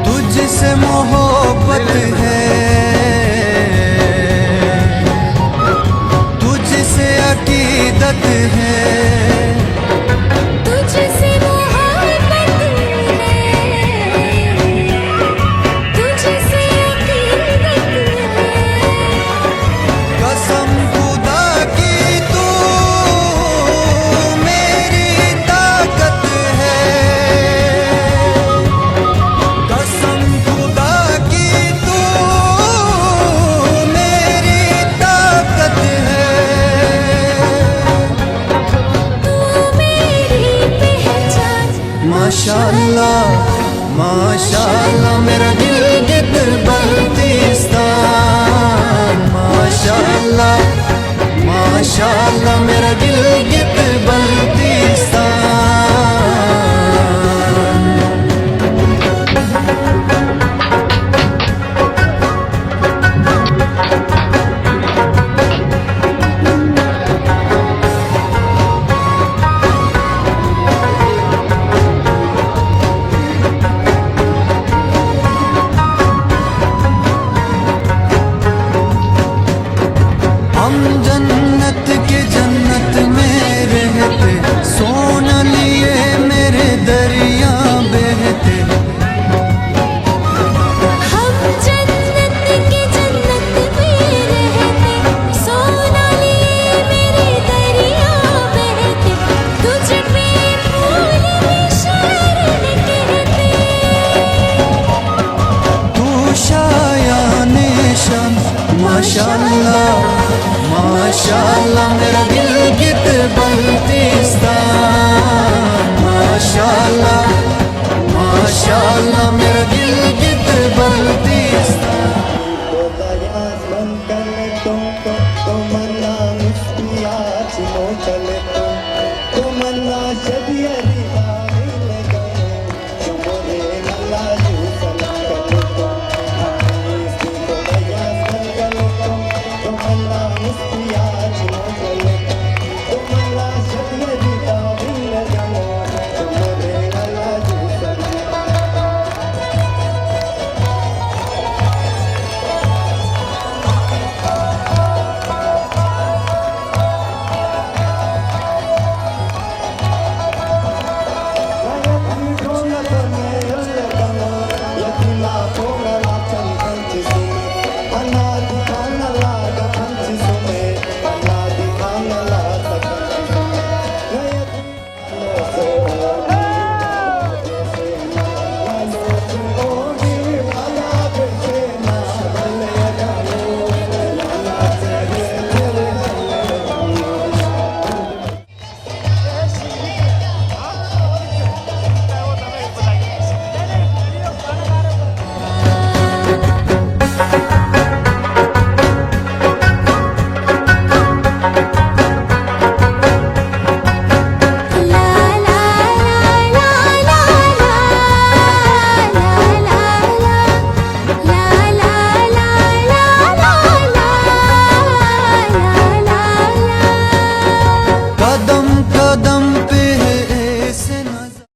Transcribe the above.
तुझसे मोहब्बत है, तुझसे अकीदत है, तुझसे मोहब्बत है, तुझसे अकीदत है। कसम खुदा की तू मेरी ताकत है, कसम खुदा की तू मेरी ताकत है। तू मेरी पहचान, माशाअल्लाह माशाअल्लाह मेरा दिल गित बल्तिस्तान, माशाअल्लाह माशाअल्लाह मेरा दिल गित बल्तिस्तान। हम जन्नत के जन्नत में रहते, सोना लिए मेरे दरिया बहते। हम जन्नत के जन्नत में रहते, सोना लिए मेरे दरिया बहते। तुझ पे फूल भी शरण कहते। तू शायाने शान, माशाअल्लाह माशाअल्लाह मेरा दिल गित बल्तिस्तान, माशाअल्लाह माशाअल्लाह मेरा दिल गित बल्तिस्तान। तमन्ना मुश्किया चिनो चले तमन्ना शबियत